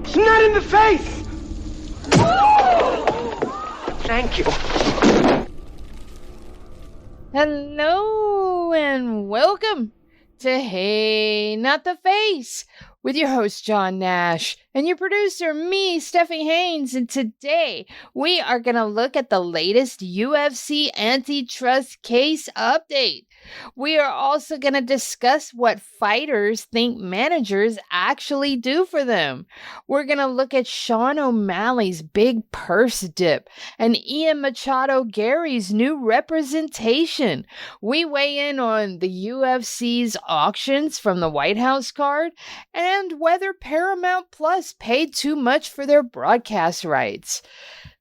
It's not in the face! Thank you. Hello and welcome to Hey, Not the Face with your host, John Nash, and your producer, me, Steffi Haynes. And today we are going to look at the latest UFC antitrust case update. We are also going to discuss what fighters think managers actually do for them. We're going to look at Sean O'Malley's big purse dip and Ian Machado Garry's new representation. We weigh in on the UFC's auctions from the White House card and whether Paramount Plus paid too much for their broadcast rights.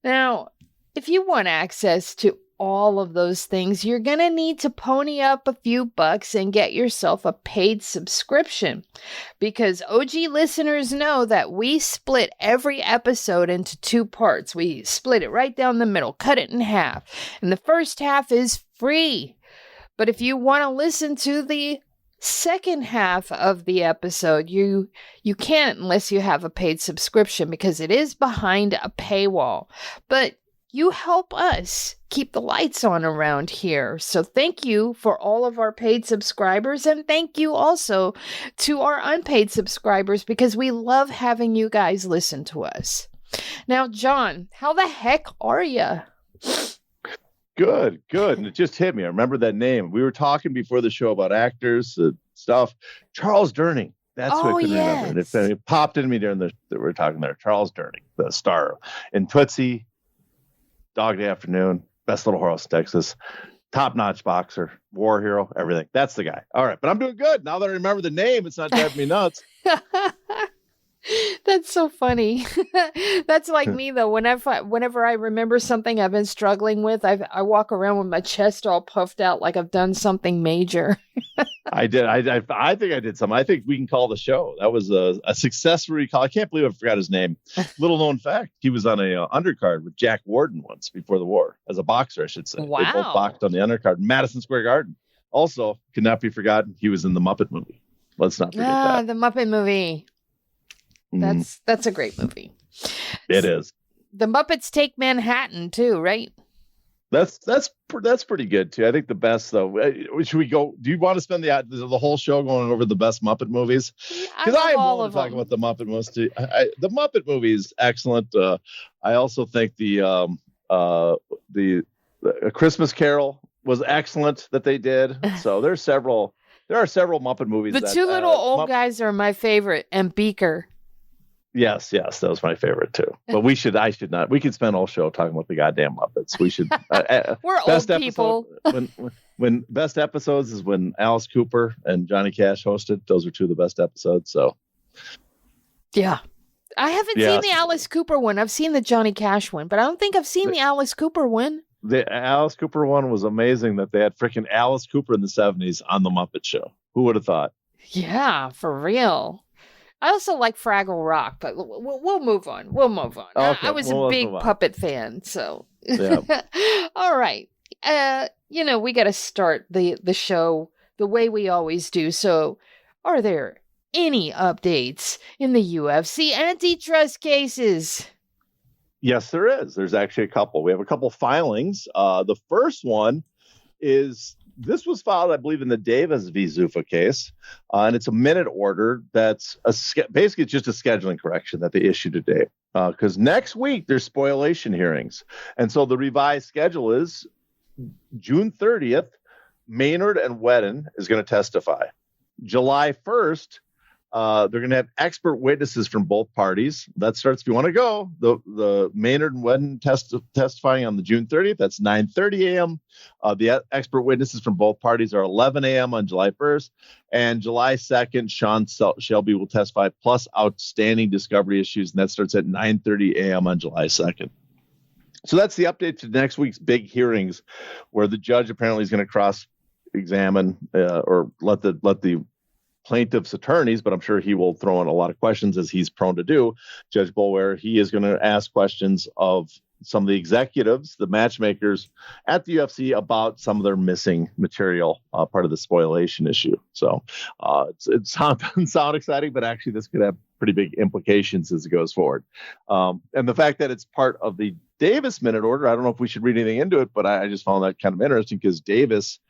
Now, if you want access to all of those things, you're going to need to pony up a few bucks and get yourself a paid subscription, because OG listeners know that we split every episode into two parts. We split it right down the middle, cut it in half, and the first half is free. But if you want to listen to the second half of the episode, you can't unless you have a paid subscription, because it is behind a paywall. But you help us keep the lights on around here. So thank you for all of our paid subscribers, and thank you also to our unpaid subscribers, because we love having you guys listen to us. Now, John, how the heck are you? Good. And it just hit me. I remember that name. We were talking before the show about actors, stuff. Charles Durning. That's what I couldn't remember. And it popped into me during that we were talking there. Charles Durning, the star in Tootsie, Dog Day Afternoon, Best Little Horse in Texas, top-notch boxer, war hero, everything. That's the guy. All right, but I'm doing good. Now that I remember the name, it's not driving me nuts. That's so funny. That's like me, though. Whenever I remember something I've been struggling with, I walk around with my chest all puffed out like I've done something major. I did. I think I did something. I think we can call the show. That was a successful recall. I can't believe I forgot his name. Little known fact, he was on a undercard with Jack Warden once before the war, as a boxer, I should say. Wow. They both boxed on the undercard in Madison Square Garden. Also, could not be forgotten, he was in the Muppet movie. Let's not forget that. The Muppet movie. That's a great movie. It is. The Muppets Take Manhattan too, right? That's pretty good too. I think the best though. Should we go? Do you want to spend the whole show going over the best Muppet movies? Because I am willing to talk about the Muppet movies too. The Muppet movie is excellent. I also think the A Christmas Carol was excellent that they did. So there are several Muppet movies. The two little old guys are my favorite, and Beaker. Yes, that was my favorite too. But I should not. We could spend all show talking about the goddamn Muppets. We should. We're old people. When best episodes is when Alice Cooper and Johnny Cash hosted. Those are two of the best episodes. So, yeah, I haven't seen the Alice Cooper one. I've seen the Johnny Cash one, but I don't think I've seen the Alice Cooper one. The Alice Cooper one was amazing. That they had freaking Alice Cooper in the 70s on the Muppet Show. Who would have thought? Yeah, for real. I also like Fraggle Rock, but we'll move on. Okay, I was a big puppet fan, so. Yeah. All right. We got to start the show the way we always do. So, are there any updates in the UFC antitrust cases? Yes, there is. There's actually a couple. We have a couple filings. The first one is... This was filed, I believe, in the Davis v. Zuffa case, and it's a minute order that's basically just a scheduling correction that they issued today. Because next week, there's spoliation hearings. And so the revised schedule is June 30th, Maynard and Whedon is going to testify. July 1st, they're going to have expert witnesses from both parties. That starts, if you want to go, the Maynard and Whedon testifying on the June 30th. That's 9:30 a.m. The expert witnesses from both parties are 11 a.m. on July 1st. And July 2nd, Sean Shelby will testify, plus outstanding discovery issues. And that starts at 9:30 a.m. on July 2nd. So that's the update to next week's big hearings, where the judge apparently is going to cross-examine or let the plaintiff's attorneys, but I'm sure he will throw in a lot of questions, as he's prone to do. Judge Boulware, he is going to ask questions of some of the executives, the matchmakers at the UFC about some of their missing material, part of the spoliation issue. So it doesn't sound exciting, but actually this could have pretty big implications as it goes forward. And the fact that it's part of the Davis minute order, I don't know if we should read anything into it, but I just found that kind of interesting because Davis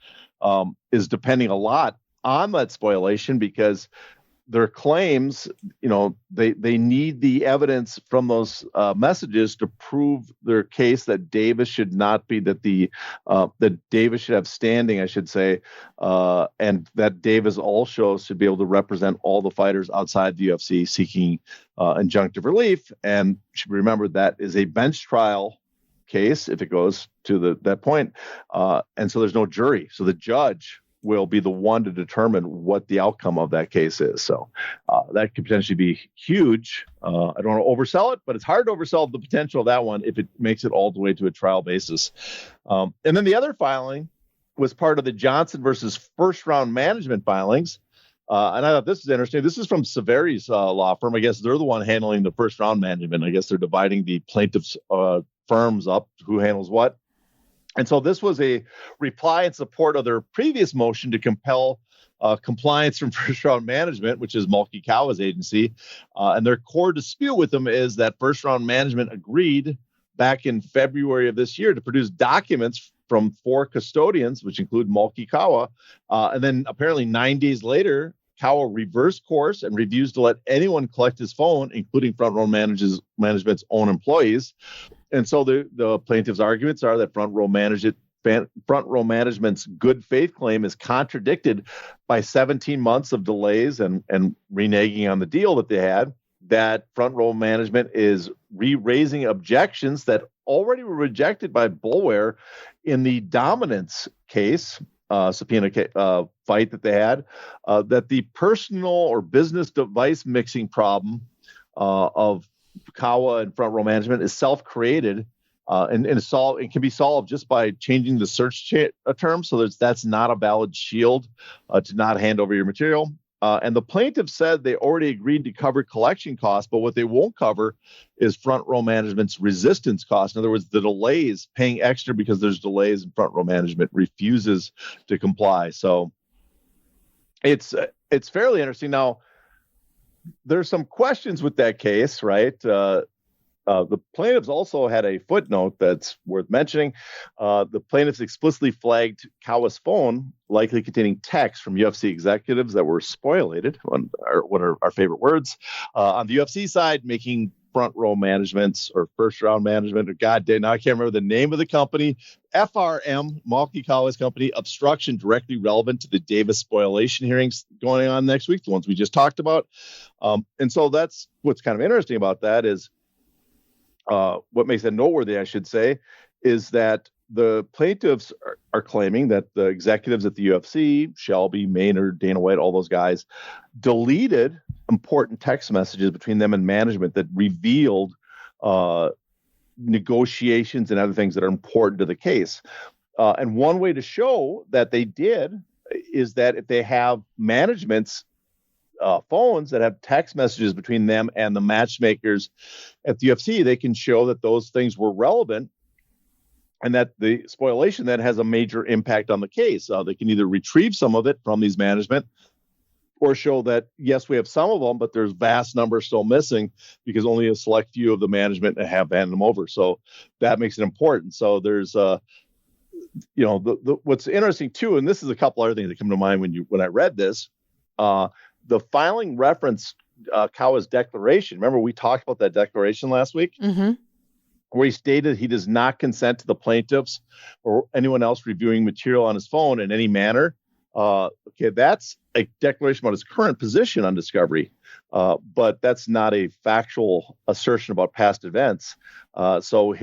is depending a lot on that spoliation because their claims, they need the evidence from those messages to prove their case that Davis should not be, that Davis should have standing, I should say, and that Davis also should be able to represent all the fighters outside the UFC seeking injunctive relief. And should remember that is a bench trial case if it goes to that point. And so there's no jury. So the judge will be the one to determine what the outcome of that case is. So that could potentially be huge. I don't want to oversell it, but it's hard to oversell the potential of that one if it makes it all the way to a trial basis. And then the other filing was part of the Johnson versus first round management filings. And I thought this is interesting. This is from Severi's law firm. I guess they're the one handling the first round management. I guess they're dividing the plaintiffs' firms up, who handles what. And so this was a reply in support of their previous motion to compel compliance from first round management, which is Mulkey Kawa's agency. And their core dispute with them is that first round management agreed back in February of this year to produce documents from 4 custodians, which include Mulkey Kawa. And then apparently 9 days later, Kawa reversed course and refused to let anyone collect his phone, including front row management's own employees. And so the plaintiff's arguments are that front row management's good faith claim is contradicted by 17 months of delays and reneging on the deal that they had, that front row management is re-raising objections that already were rejected by Boulware in the dominance case, subpoena fight that they had, that the personal or business device mixing problem of Kawa and front row management is self-created and it can be solved just by changing the search term. So that's not a valid shield to not hand over your material. And the plaintiff said they already agreed to cover collection costs, but what they won't cover is front row management's resistance costs. In other words, the delays, paying extra because there's delays and front row management refuses to comply. So it's fairly interesting. Now, there's some questions with that case, right? The plaintiffs also had a footnote that's worth mentioning. The plaintiffs explicitly flagged Kawa's phone likely containing texts from UFC executives that were spoliated, what are our favorite words, on the UFC side, making front row management's or first round management, or now I can't remember the name of the company, FRM, Mulkey Kawa's company, obstruction directly relevant to the Davis spoliation hearings going on next week, the ones we just talked about. And so that's what's kind of interesting about that is, what makes that noteworthy, I should say, is that the plaintiffs are claiming that the executives at the UFC, Shelby, Maynard, Dana White, all those guys, deleted important text messages between them and management that revealed negotiations and other things that are important to the case. And one way to show that they did is that if they have management's phones that have text messages between them and the matchmakers at the UFC, they can show that those things were relevant and that the spoliation then has a major impact on the case. They can either retrieve some of it from these management or show that, yes, we have some of them, but there's vast numbers still missing because only a select few of the management have handed them over. So that makes it important. So there's, what's interesting too, and this is a couple other things that come to mind when I read this, the filing referenced Kawa's declaration. Remember, we talked about that declaration last week, where he stated he does not consent to the plaintiffs or anyone else reviewing material on his phone in any manner. Okay, that's a declaration about his current position on discovery, but that's not a factual assertion about past events. So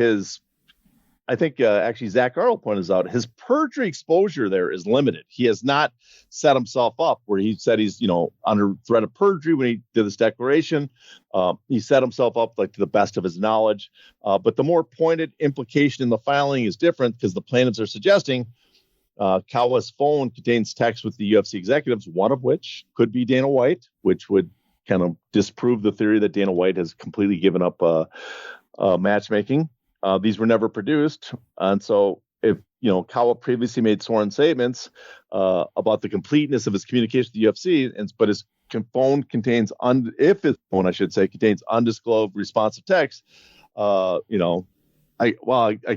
I think actually Zach Arnold pointed out, his perjury exposure there is limited. He has not set himself up where he said he's, under threat of perjury when he did this declaration. He set himself up to the best of his knowledge. But the more pointed implication in the filing is different because the plaintiffs are suggesting Kawa's phone contains text with the UFC executives, one of which could be Dana White, which would kind of disprove the theory that Dana White has completely given up matchmaking. these were never produced. And so if, Kawa previously made sworn statements about the completeness of his communication with the UFC, but his phone contains, if his phone, I should say, contains undisclosed responsive text, I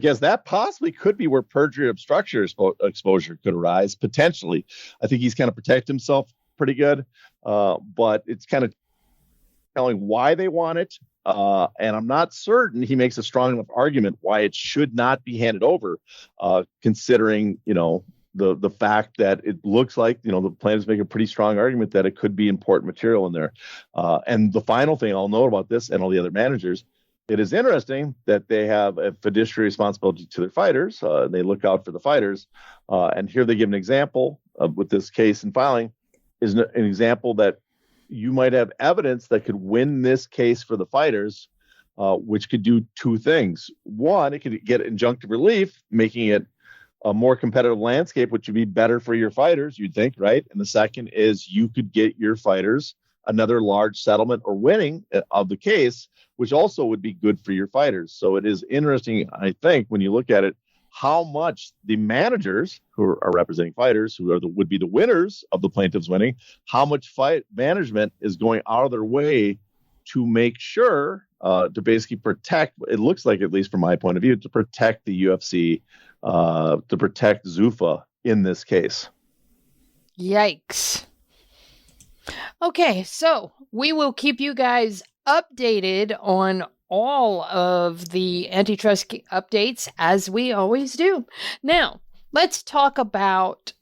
guess that possibly could be where perjury obstruction exposure could arise, potentially. I think he's kind of protected himself pretty good, but it's kind of telling why they want it. And I'm not certain he makes a strong enough argument why it should not be handed over, considering, the fact that it looks like, the plaintiffs make a pretty strong argument that it could be important material in there. And the final thing I'll note about this and all the other managers, it is interesting that they have a fiduciary responsibility to their fighters. They look out for the fighters. And here they give an example with this case and filing is an example that you might have evidence that could win this case for the fighters, which could do two things. One, it could get injunctive relief, making it a more competitive landscape, which would be better for your fighters, you'd think, right? And the second is you could get your fighters another large settlement or winning of the case, which also would be good for your fighters. So it is interesting, I think, when you look at it, how much the managers who are representing fighters, who would be the winners of the plaintiffs winning, how much fight management is going out of their way to make sure to basically protect, it looks like, at least from my point of view, to protect the UFC, to protect Zuffa in this case. Yikes. Okay, so we will keep you guys updated on all of the antitrust updates as we always do. Now, let's talk about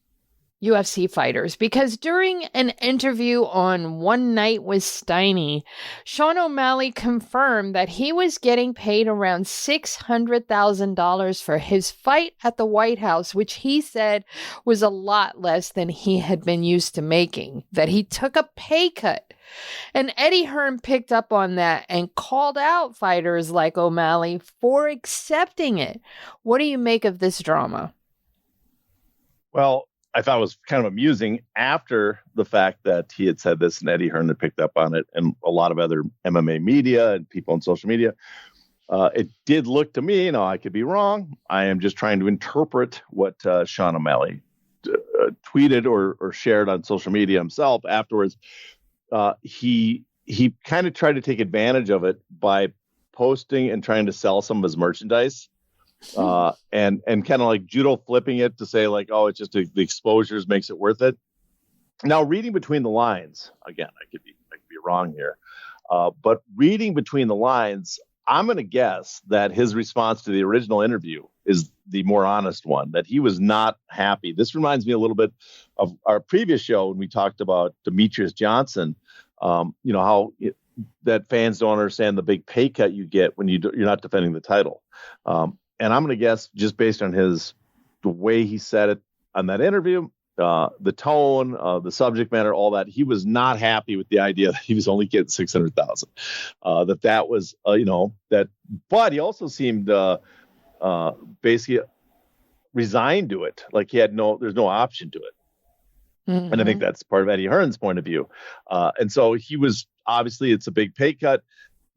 UFC fighters, because during an interview on One Night with Steiny, Sean O'Malley confirmed that he was getting paid around $600,000 for his fight at the White House, which he said was a lot less than he had been used to making, that he took a pay cut. And Eddie Hearn picked up on that and called out fighters like O'Malley for accepting it. What do you make of this drama? Well, I thought it was kind of amusing after the fact that he had said this and Eddie Hearn had picked up on it and a lot of other MMA media and people on social media. It did look to me, I could be wrong. I am just trying to interpret what Sean O'Malley tweeted or shared on social media himself afterwards. He kind of tried to take advantage of it by posting and trying to sell some of his merchandise. And kind of like judo flipping it to say like, oh, it's just the exposures makes it worth it. Now, reading between the lines, again, I could be wrong here, but reading between the lines, I'm going to guess that his response to the original interview is the more honest one, that he was not happy. This reminds me a little bit of our previous show when we talked about Demetrius Johnson, how that fans don't understand the big pay cut you get when you're not defending the title. And I'm going to guess, just based on the way he said it on that interview, the tone, the subject matter, all that, he was not happy with the idea that he was only getting $600,000. That was, but he also seemed basically resigned to it. Like there's no option to it. Mm-hmm. And I think that's part of Eddie Hearn's point of view. And so he was, obviously it's a big pay cut.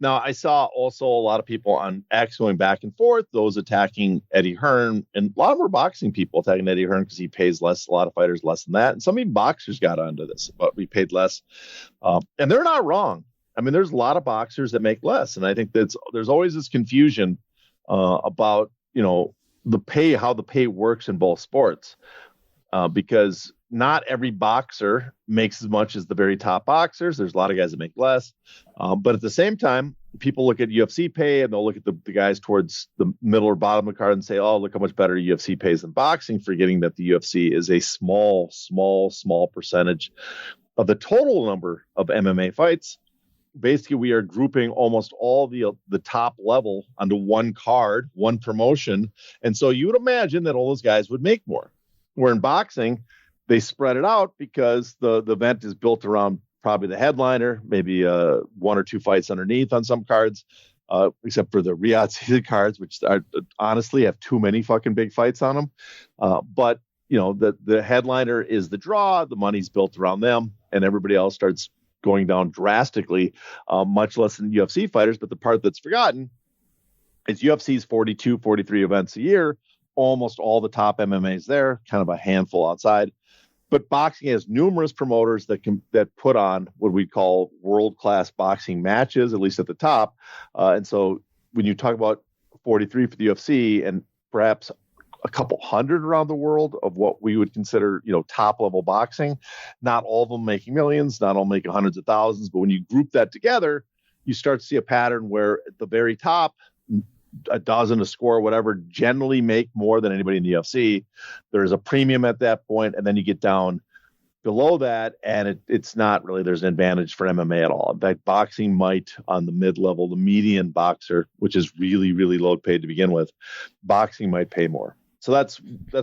Now, I saw also a lot of people on X going back and forth, those attacking Eddie Hearn, and a lot of them were boxing people attacking Eddie Hearn because he pays less, a lot of fighters less than that. And some even boxers got onto this, but we paid less. And they're not wrong. I mean, there's a lot of boxers that make less. And I think there's always this confusion about, the pay, how the pay works in both sports, because not every boxer makes as much as the very top boxers. There's a lot of guys that make less. But at the same time, people look at UFC pay and they'll look at the guys towards the middle or bottom of the card and say, oh, look how much better UFC pays than boxing, forgetting that the UFC is a small percentage of the total number of MMA fights. Basically, we are grouping almost all the top level onto one card, one promotion. And so you would imagine that all those guys would make more. Where in boxing, they spread it out because the event is built around probably the headliner, maybe one or two fights underneath on some cards, except for the Riyadh season cards, which honestly have too many fucking big fights on them. But the headliner is the draw, the money's built around them, and everybody else starts going down drastically, much less than UFC fighters. But the part that's forgotten It's UFC's 42, 43 events a year, almost all the top MMA's there, kind of a handful outside. But boxing has numerous promoters that put on what we call world-class boxing matches, at least at the top. And so when you talk about 43 for the UFC and perhaps a couple hundred around the world of what we would consider, top level boxing, not all of them making millions, not all making hundreds of thousands. But when you group that together, you start to see a pattern where at the very top, a dozen, a score, whatever, generally make more than anybody in the UFC. There's a premium at that point, and then you get down below that, and it's not really, there's an advantage for MMA at all. In fact, boxing might, on the mid-level, the median boxer, which is really, really low paid to begin with, boxing might pay more. So that's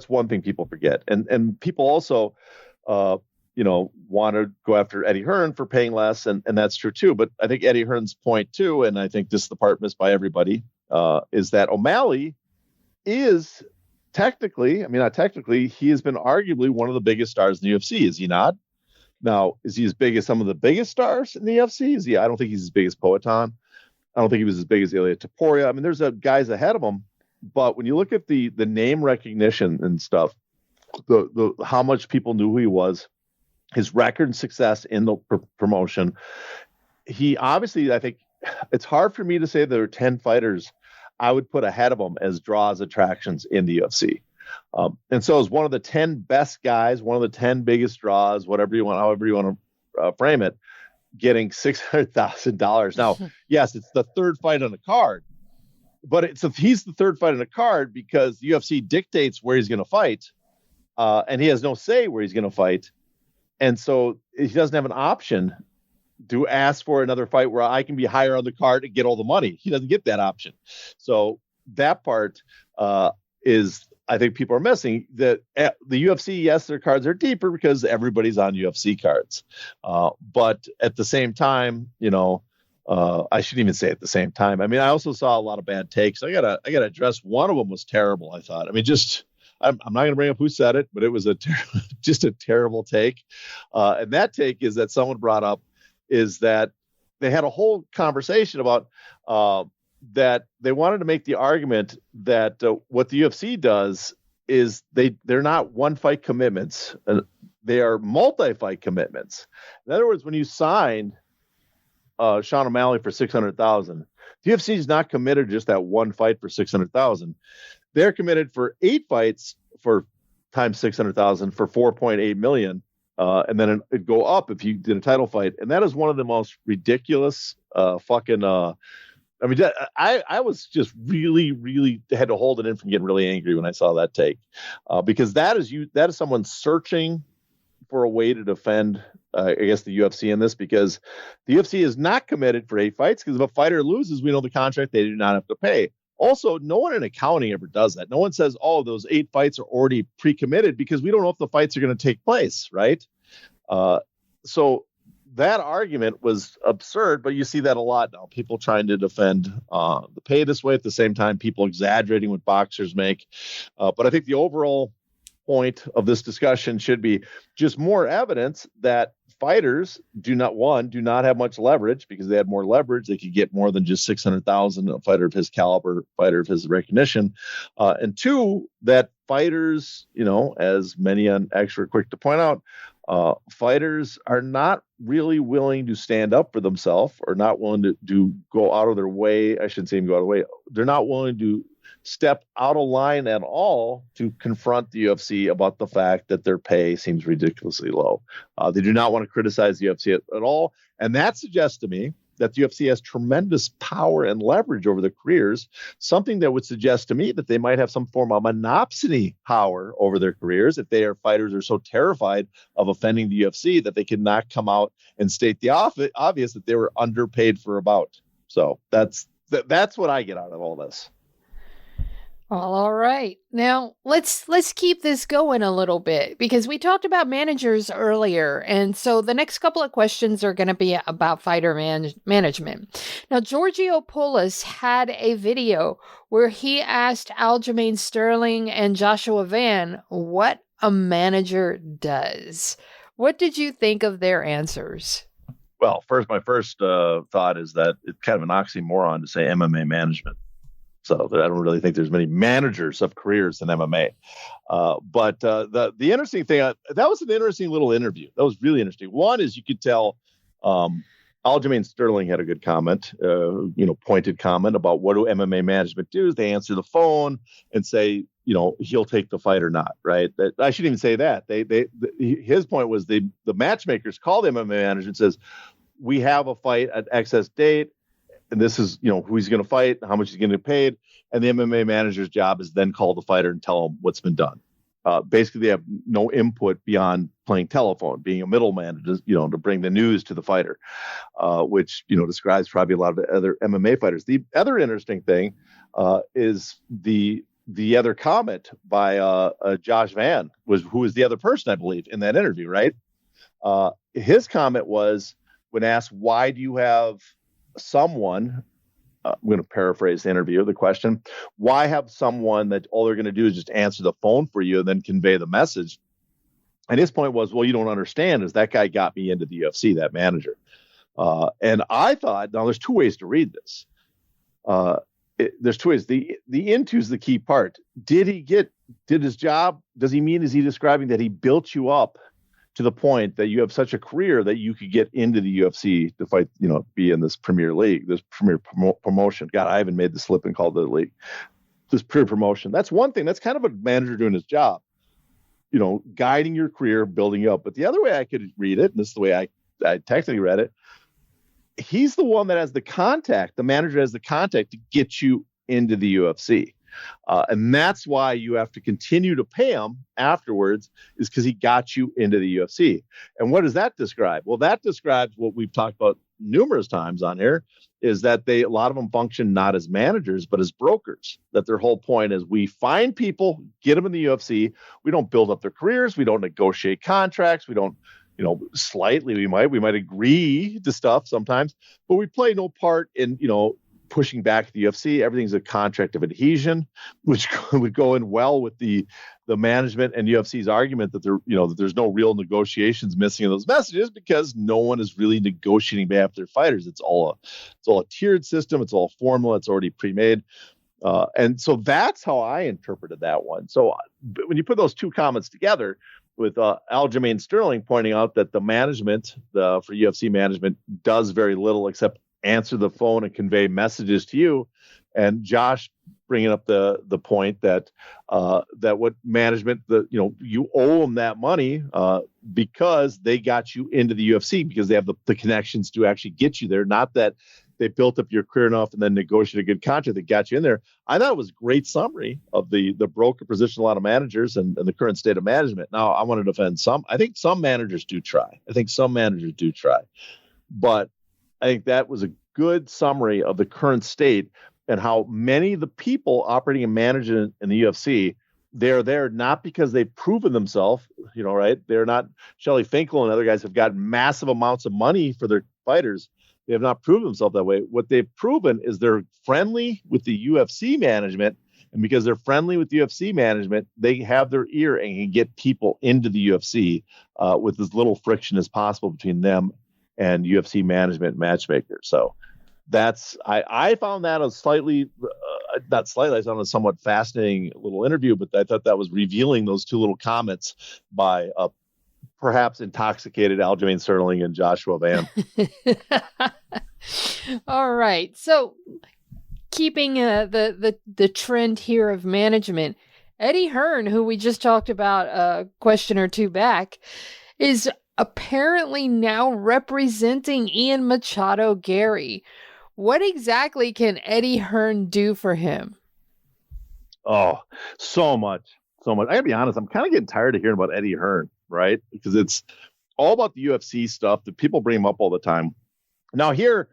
one thing people forget. And people also, want to go after Eddie Hearn for paying less, and that's true too. But I think Eddie Hearn's point too, and I think this is the part missed by everybody, is that O'Malley is technically, not technically, he has been arguably one of the biggest stars in the UFC, is he not? Now, is he as big as some of the biggest stars in the UFC? Is he? I don't think he's as big as Poatan. I don't think he was as big as Ilia Topuria. There's guys ahead of him, but when you look at the name recognition and stuff, the how much people knew who he was, his record and success in the promotion, he obviously, I think it's hard for me to say there are 10 fighters I would put ahead of him as draws attractions in the UFC. And so as one of the 10 best guys, one of the 10 biggest draws, however you want to frame it, getting $600,000. Now, yes, it's the third fight on the card, but he's the third fight on the card because the UFC dictates where he's going to fight, and he has no say where he's going to fight. And so he doesn't have an option to ask for another fight where I can be higher on the card and get all the money. He doesn't get that option. So that part is, I think people are missing. The UFC, yes, their cards are deeper because everybody's on UFC cards. But at the same time, I shouldn't even say at the same time. I also saw a lot of bad takes. I gotta address one of them was terrible, I thought. I'm not going to bring up who said it, but it was just a terrible take. And that take is that someone brought up is that they had a whole conversation about that they wanted to make the argument that what the UFC does is they're not one fight commitments, they are multi-fight commitments. In other words, when you signed Sean O'Malley for $600,000, the UFC is not committed to just that one fight for $600,000. They're committed for 8 fights for times $600,000 for $4.8 million. And then it'd go up if you did a title fight. And that is one of the most ridiculous I was just really, really had to hold it in from getting really angry when I saw that take, because that is someone searching for a way to defend, the UFC in this, because the UFC is not committed for 8 fights, because if a fighter loses, we know the contract, they do not have to pay. Also, no one in accounting ever does that. No one says, oh, those 8 fights are already pre-committed, because we don't know if the fights are going to take place, right? So that argument was absurd, but you see that a lot now. People trying to defend the pay this way, at the same time, people exaggerating what boxers make. But I think the overall point of this discussion should be just more evidence that fighters do not have much leverage, because they had more leverage. They could get more than just $600,000, a fighter of his caliber, fighter of his recognition. And 2, that fighters, as many on X were quick to point out, fighters are not really willing to stand up for themselves, or not willing to go out of their way. I shouldn't say even go out of the way. They're not willing to step out of line at all to confront the UFC about the fact that their pay seems ridiculously low. They do not want to criticize the UFC at all. And that suggests to me that the UFC has tremendous power and leverage over their careers, something that would suggest to me that they might have some form of monopsony power over their careers if fighters are so terrified of offending the UFC that they could not come out and state the obvious that they were underpaid for a bout. So that's what I get out of all this. All right. Now, let's keep this going a little bit, because we talked about managers earlier. And so the next couple of questions are going to be about fighter management. Now, Giorgio Poulos had a video where he asked Aljamain Sterling and Joshua Van what a manager does. What did you think of their answers? Well, my first thought is that it's kind of an oxymoron to say MMA management. So I don't really think there's many managers of careers in MMA. But the interesting thing, that was an interesting little interview. That was really interesting. One is you could tell Aljamain Sterling had a good comment, pointed comment about what do MMA management do? They answer the phone and say, he'll take the fight or not, right? I shouldn't even say that. His point was the matchmakers call the MMA manager and says, we have a fight at excess date, and this is, who he's going to fight, how much he's going to get paid. And the MMA manager's job is then call the fighter and tell him what's been done. Basically, they have no input beyond playing telephone, being a middleman, to bring the news to the fighter, which, describes probably a lot of other MMA fighters. The other interesting thing is the other comment by Josh Van, who was the other person, I believe, in that interview, right? His comment was, when asked, why do you have someone, I'm going to paraphrase the interview, the question, why have someone that all they're going to do is just answer the phone for you and then convey the message? And his point was, well, you don't understand, is that guy got me into the UFC, that manager. And I thought, now there's two ways to read this. There's two ways. The into is the key part. Did his job, is he describing that he built you up to the point that you have such a career that you could get into the UFC to fight, be in this Premier League, this premier promotion? God, I haven't made the slip and called it a league. This premier promotion. That's one thing. That's kind of a manager doing his job, guiding your career, building you up. But the other way I could read it, and this is the way I technically read it, he's the one that has the contact. The manager has the contact to get you into the UFC. And that's why you have to continue to pay him afterwards, is because he got you into the UFC. And what does that describe? Well, that describes what we've talked about numerous times on here, is that a lot of them function not as managers, but as brokers. That their whole point is, we find people, get them in the UFC. We don't build up their careers. We don't negotiate contracts. We don't, slightly, we might agree to stuff sometimes, but we play no part in, pushing back the UFC. Everything's a contract of adhesion, which would go in well with the management and UFC's argument that that there's no real negotiations missing in those messages, because no one is really negotiating behalf of their fighters. It's all a tiered system. It's all formula. It's already pre-made. And so that's how I interpreted that one. So when you put those two comments together, with Aljamain Sterling pointing out that the management, for UFC management, does very little except answer the phone and convey messages to you, and Josh bringing up the point that what management, you owe them that money because they got you into the UFC, because they have the connections to actually get you there, not that they built up your career enough and then negotiated a good contract that got you in there. I thought it was a great summary of the broker position, a lot of managers and the current state of management. Now, I want to defend some. I think some managers do try. But I think that was a good summary of the current state and how many of the people operating and managing in the UFC, they're there not because they've proven themselves, right? They're not, Shelley Finkel and other guys have gotten massive amounts of money for their fighters. They have not proven themselves that way. What they've proven is they're friendly with the UFC management. And because they're friendly with UFC management, they have their ear and can get people into the UFC with as little friction as possible between them and UFC management matchmakers. So I found that a slightly, not slightly, I found it a somewhat fascinating little interview, but I thought that was revealing those two little comments by perhaps intoxicated Aljamain Sterling and Joshua Van. All right. So keeping the trend here of management, Eddie Hearn, who we just talked about a question or two back, is apparently now representing Ian Machado Garry. What exactly can Eddie Hearn do for him? Oh, so much. I gotta be honest, I'm kind of getting tired of hearing about Eddie Hearn, right? Because it's all about the UFC stuff that people bring him up all the time. Now here,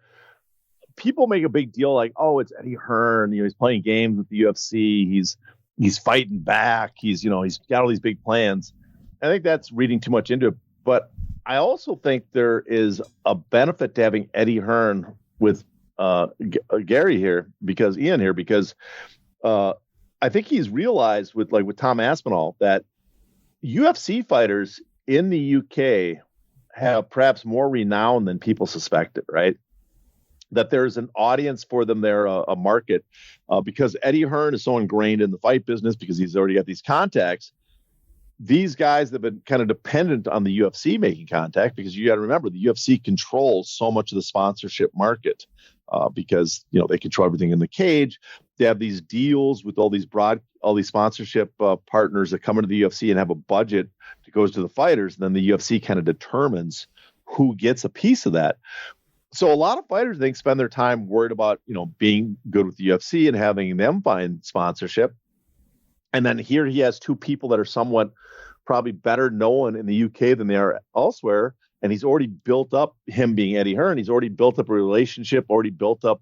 people make a big deal like, oh, it's Eddie Hearn, he's playing games with the UFC, he's fighting back, he's got all these big plans. I think that's reading too much into it. But I also think there is a benefit to having Eddie Hearn with Garry here, because I think he's realized with Tom Aspinall that UFC fighters in the UK have perhaps more renown than people suspected, right? that there's an audience for them there, a market, because Eddie Hearn is so ingrained in the fight business because he's already got these contacts. These guys have been kind of dependent on the UFC making contact, because you got to remember the UFC controls so much of the sponsorship market, because they control everything in the cage. They have these deals with all these sponsorship partners that come into the UFC and have a budget that goes to the fighters. And then the UFC kind of determines who gets a piece of that. So a lot of fighters, they spend their time worried about, being good with the UFC and having them find sponsorship. And then here he has two people that are somewhat probably better known in the UK than they are elsewhere. And he's already built up, him being Eddie Hearn, he's already built up a relationship, already built up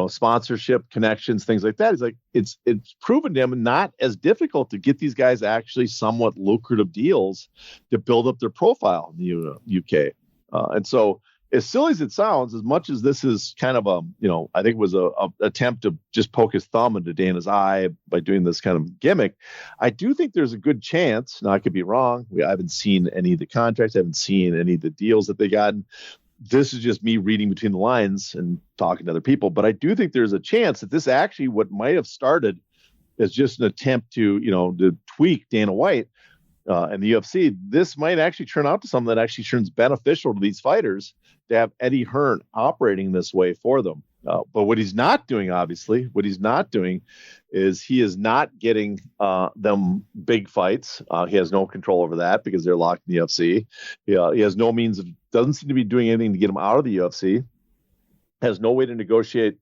sponsorship connections, things like that. He's like, it's proven to him not as difficult to get these guys actually somewhat lucrative deals to build up their profile in the UK. And so, as silly as it sounds, as much as this is kind of I think it was a attempt to just poke his thumb into Dana's eye by doing this kind of gimmick, I do think there's a good chance. Now, I could be wrong. I haven't seen any of the contracts. I haven't seen any of the deals that they got. This is just me reading between the lines and talking to other people. But I do think there's a chance that this actually, what might have started as just an attempt to tweak Dana White and the UFC, this might actually turn out to something that actually turns beneficial to these fighters to have Eddie Hearn operating this way for them. But what he's not doing, obviously, is he is not getting them big fights. He has no control over that because they're locked in the UFC. He has no means doesn't seem to be doing anything to get him out of the UFC. Has no way to negotiate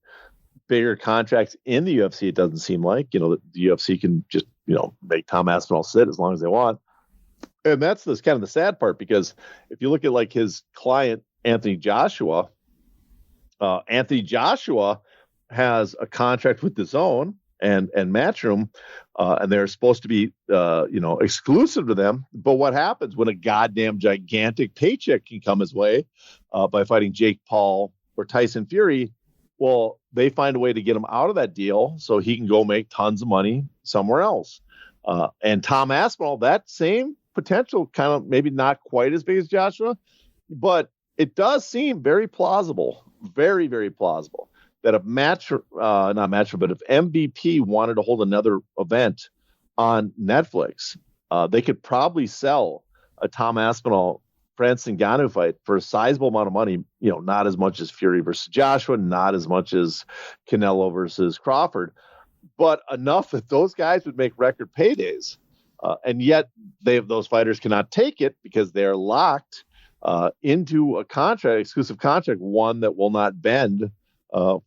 bigger contracts in the UFC. It doesn't seem like, the UFC can just, make Tom Aspinall sit as long as they want. And that's kind of the sad part, because if you look at like his client, Anthony Joshua has a contract with DAZN and Matchroom, and they're supposed to be, exclusive to them. But what happens when a goddamn gigantic paycheck can come his way by fighting Jake Paul or Tyson Fury? Well, they find a way to get him out of that deal so he can go make tons of money somewhere else. And Tom Aspinall, that same potential, kind of maybe not quite as big as Joshua, but it does seem very plausible, very, very plausible, that if if MVP wanted to hold another event on Netflix, they could probably sell a Tom Aspinall Francis Ngannou fight for a sizable amount of money. Not as much as Fury versus Joshua, not as much as Canelo versus Crawford, but enough that those guys would make record paydays. And yet those fighters cannot take it because they are locked into a exclusive contract, one that will not bend so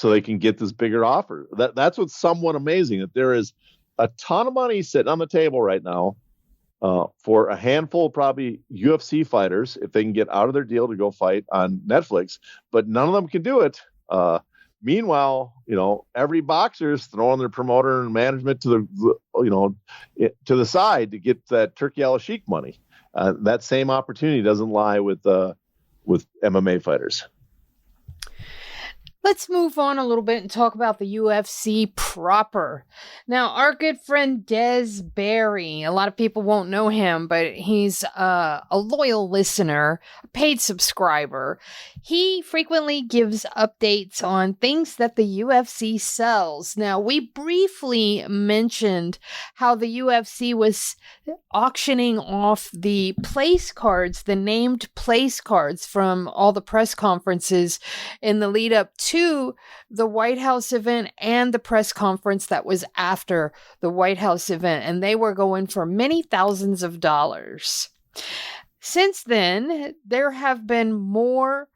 they can get this bigger offer. That's what's somewhat amazing, that there is a ton of money sitting on the table right now for a handful of probably UFC fighters, if they can get out of their deal to go fight on Netflix, but none of them can do it. Meanwhile, every boxer is throwing their promoter and management to the side to get that Turkey al-Sheikh money. That same opportunity doesn't lie with MMA fighters. Let's move on a little bit and talk about the UFC proper. Now, our good friend Des Barry, a lot of people won't know him, but he's a loyal listener, a paid subscriber. He frequently gives updates on things that the UFC sells. Now, we briefly mentioned how the UFC was auctioning off the place cards, the named place cards from all the press conferences in the lead up to the White House event and the press conference that was after the White House event, and they were going for many thousands of dollars. Since then, there have been more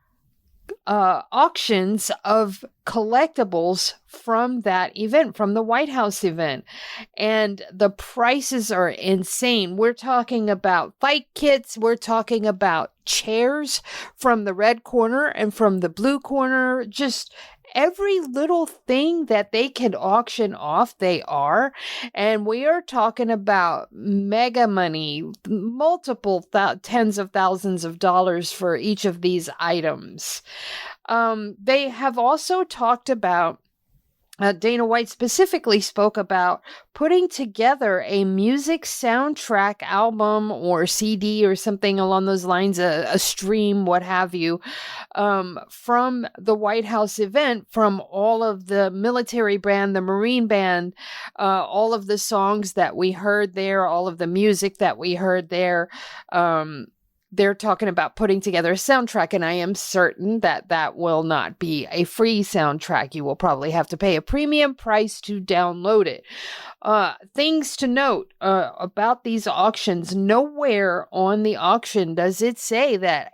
auctions of collectibles from that event, from the White House event, and the prices are insane. We're talking about fight kits, we're talking about chairs from the red corner and from the blue corner, just every little thing that they can auction off, they are. And we are talking about mega money, multiple tens of thousands of dollars for each of these items. They have also talked about Dana White specifically spoke about putting together a music soundtrack album or CD or something along those lines, a stream, what have you, from the White House event, from all of the military band, the Marine band, all of the songs that we heard there, all of the music that we heard there. They're talking about putting together a soundtrack, and I am certain that that will not be a free soundtrack. You will probably have to pay a premium price to download it. Things to note about these auctions: nowhere on the auction does it say that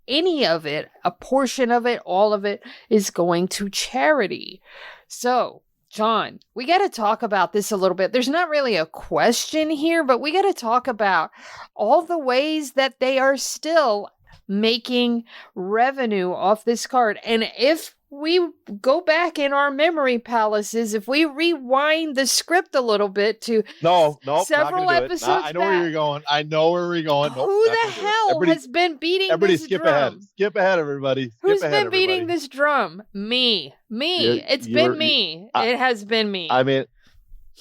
any of it, a portion of it, all of it, is going to charity. So, John, we got to talk about this a little bit. There's not really a question here, but we got to talk about all the ways that they are still making revenue off this card. And if we go back in our memory palaces, if we rewind the script a little bit to several episodes back, I know where you're going. I know where we're going. Who the hell has been beating this drum? Ahead. Skip ahead, everybody. Who's been beating this drum? Me. It's been me. It has been me. I mean,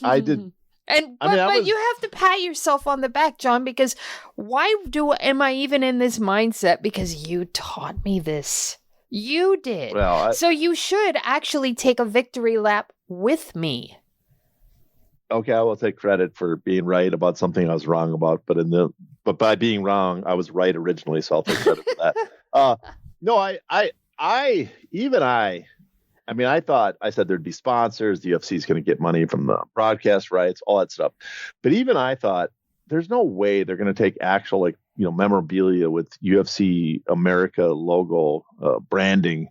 I did. But you have to pat yourself on the back, John, because am I even in this mindset? Because you taught me this. You did. Well, so you should actually take a victory lap with me. Okay, I will take credit for being right about something I was wrong about, but by being wrong, I was right originally, so I'll take credit for that. I said there'd be sponsors, the UFC is going to get money from the broadcast rights, all that stuff. But even I thought there's no way they're going to take actual memorabilia with UFC America logo branding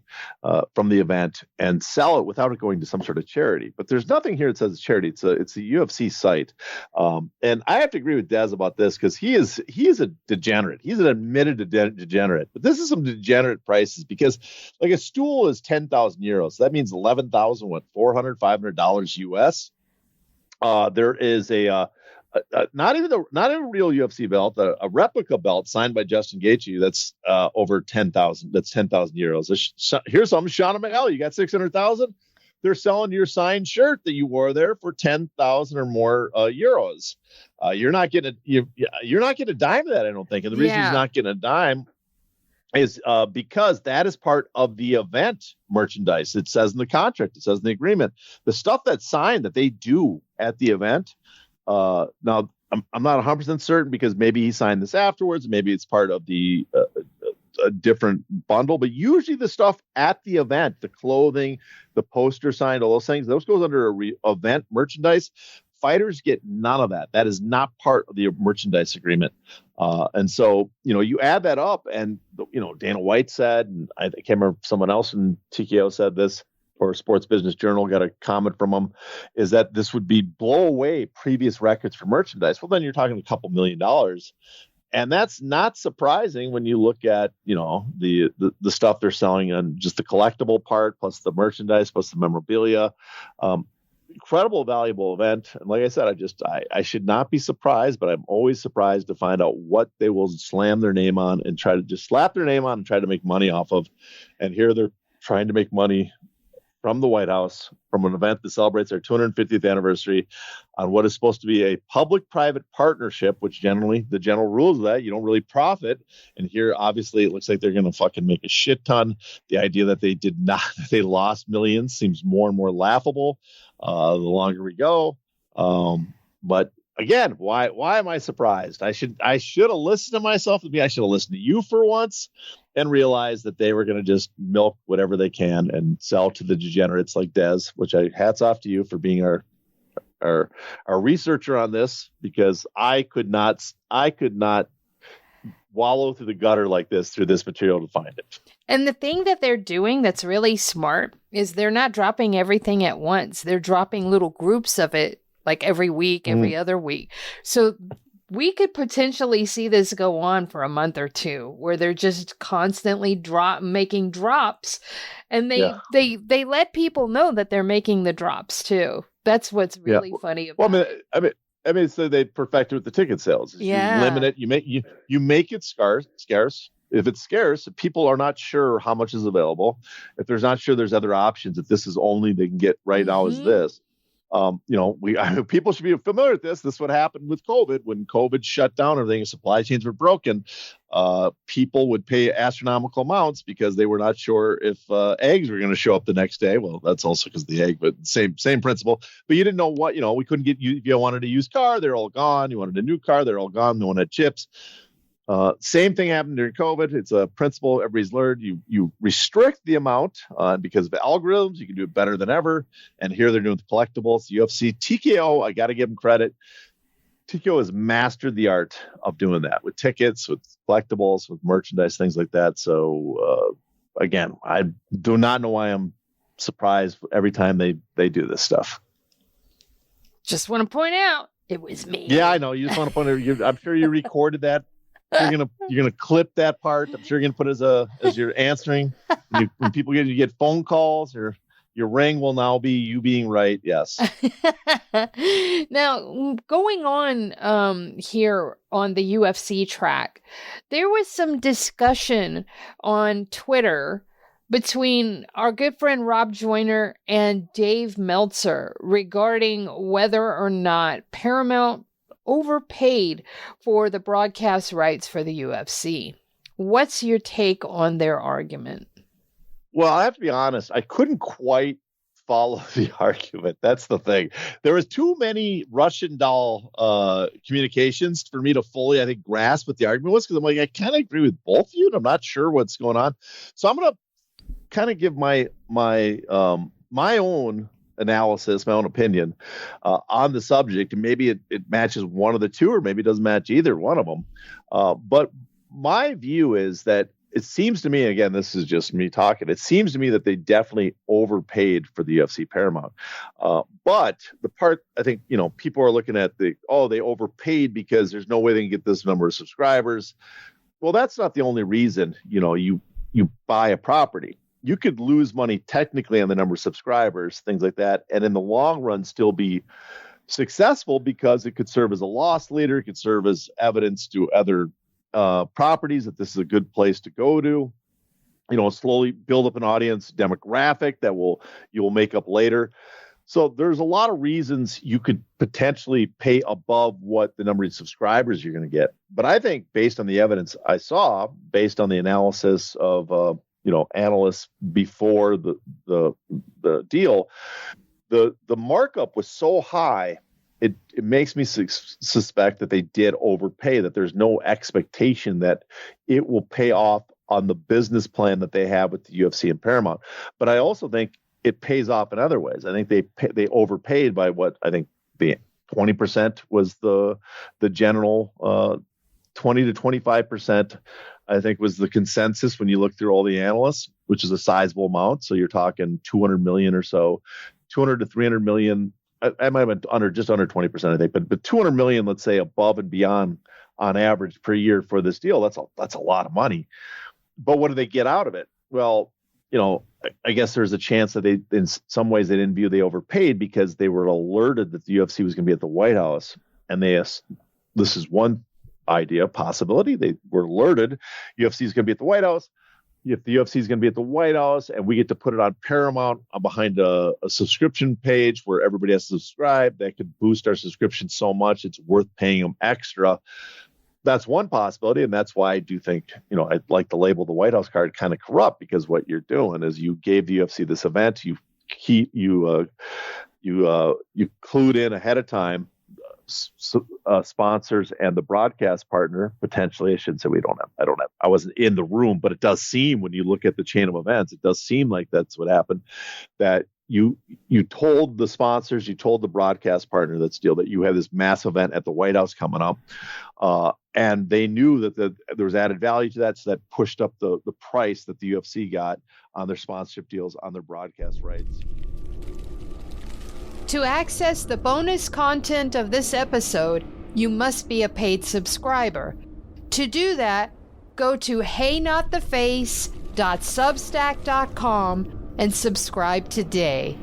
from the event and sell it without it going to some sort of charity. But there's nothing here that says charity. It's a UFC site, and I have to agree with Des about this because he is a degenerate. He's an admitted degenerate. But this is some degenerate prices because like a stool is 10,000 euros. So that means $11,400 US. There is not even a real UFC belt, a replica belt signed by Justin Gaethje. That's over 10,000. That's 10,000 euros. Here's some Sean O'Malley. You got 600,000. They're selling your signed shirt that you wore there for 10,000 or more euros. You're not getting a dime of that, I don't think. And the reason he's not getting a dime is because that is part of the event merchandise. It says in the contract. It says in the agreement. The stuff that's signed that they do at the event. Now, I'm not 100% certain because maybe he signed this afterwards. Maybe it's part of the a different bundle. But usually the stuff at the event, the clothing, the poster signed, all those things, those goes under event merchandise. Fighters get none of that. That is not part of the merchandise agreement. And so, you add that up and, Dana White said, and I can't remember if someone else in TKO said this, or Sports Business Journal got a comment from them, is that this would blow away previous records for merchandise. Well, then you're talking a couple $1 million. And that's not surprising when you look at, the stuff they're selling on just the collectible part, plus the merchandise, plus the memorabilia. Incredible, valuable event. And like I said, I should not be surprised, but I'm always surprised to find out what they will slam their name on and try to just slap their name on and try to make money off of. And here they're trying to make money from the White House, from an event that celebrates their 250th anniversary on what is supposed to be a public-private partnership, which generally, the general rules of that, you don't really profit. And here, obviously, it looks like they're going to fucking make a shit ton. The idea that they lost millions seems more and more laughable the longer we go. But again, why am I surprised? I should have listened to myself. I should have listened to you for once and realized that they were going to just milk whatever they can and sell to the degenerates like Des, which hats off to you for being our researcher on this, because I could not wallow through the gutter like this through this material to find it. And the thing that they're doing that's really smart is they're not dropping everything at once. They're dropping little groups of it, like every week, every other week. So we could potentially see this go on for a month or two, where they're just constantly making drops, and they let people know that they're making the drops too. That's what's really funny about it. I mean, so they perfect it with the ticket sales. You limit it. You make it scarce. if it's scarce, if people are not sure how much is available, if there's not sure there's other options, if this is only they can get right now is this. People should be familiar with this. This is what happened with COVID. When COVID shut down everything, supply chains were broken. People would pay astronomical amounts because they were not sure if eggs were going to show up the next day. Well, that's also because of the egg, but same principle. But you didn't know what, we couldn't get you. If you wanted a used car, they're all gone. You wanted a new car, they're all gone. No one had chips. Same thing happened during COVID. It's a principle everybody's learned. You restrict the amount because of the algorithms. You can do it better than ever. And here they're doing the collectibles. UFC, TKO, I got to give them credit. TKO has mastered the art of doing that with tickets, with collectibles, with merchandise, things like that. So, again, I do not know why I'm surprised every time they do this stuff. Just want to point out, it was me. Yeah, I know. You just want to point out. I'm sure you recorded that. You're gonna clip that part. I'm sure you're gonna put as you're answering. When people get phone calls, or your ring will now be you being right. Yes. Now, going on here on the UFC track, there was some discussion on Twitter between our good friend Rob Joyner and Dave Meltzer regarding whether or not Paramount overpaid for the broadcast rights for the UFC. What's your take on their argument? Well, I have to be honest. I couldn't quite follow the argument. That's the thing. There was too many Russian doll communications for me to fully, I think, grasp what the argument was, because I'm like, I kind of agree with both of you, and I'm not sure what's going on. So I'm going to kind of give my own analysis, my own opinion on the subject, and maybe it matches one of the two, or maybe it doesn't match either one of them. But my view is that it seems to me, again, this is just me talking, it seems to me that they definitely overpaid for the UFC Paramount. But the part, I think, people are looking at they overpaid because there's no way they can get this number of subscribers. Well, that's not the only reason, you buy a property. You could lose money technically on the number of subscribers, things like that, and in the long run still be successful because it could serve as a loss leader. It could serve as evidence to other properties that this is a good place to go to. Slowly build up an audience demographic that you'll make up later. So there's a lot of reasons you could potentially pay above what the number of subscribers you're going to get. But I think based on the evidence I saw, based on the analysis of analysts before the deal, the markup was so high, it makes me suspect that they did overpay, that there's no expectation that it will pay off on the business plan that they have with the UFC and Paramount. But I also think it pays off in other ways. I think they overpaid by what I think the 20% was the general 20 to 25%. I think was the consensus when you look through all the analysts, which is a sizable amount. So you're talking 200 million or so, 200 to 300 million. I might have been just under 20%, I think, but 200 million, let's say, above and beyond on average per year for this deal. That's a lot of money. But what do they get out of it? Well, I guess there's a chance that in some ways they didn't view they overpaid because they were alerted that the UFC was going to be at the White House, and this is one idea, possibility. They were alerted UFC is going to be at the White House. If the UFC is going to be at the White House and we get to put it on Paramount behind a subscription page where everybody has to subscribe, that could boost our subscription so much it's worth paying them extra. That's one possibility, and that's why I do think, I'd like to label the White House card kind of corrupt, because what you're doing is you gave the UFC this event, you clued in ahead of time sponsors and the broadcast partner, potentially. I shouldn't say I wasn't in the room, but it does seem, when you look at the chain of events, it does seem like that's what happened, that you told the sponsors, you told the broadcast partner that you had this mass event at the White House coming up, and they knew that there was added value to that, so that pushed up the price that the UFC got on their sponsorship deals, on their broadcast rights. To access the bonus content of this episode, you must be a paid subscriber. To do that, go to heynottheface.substack.com and subscribe today.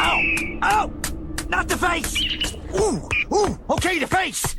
Ow! Ow! Not the face! Ooh, okay, the face!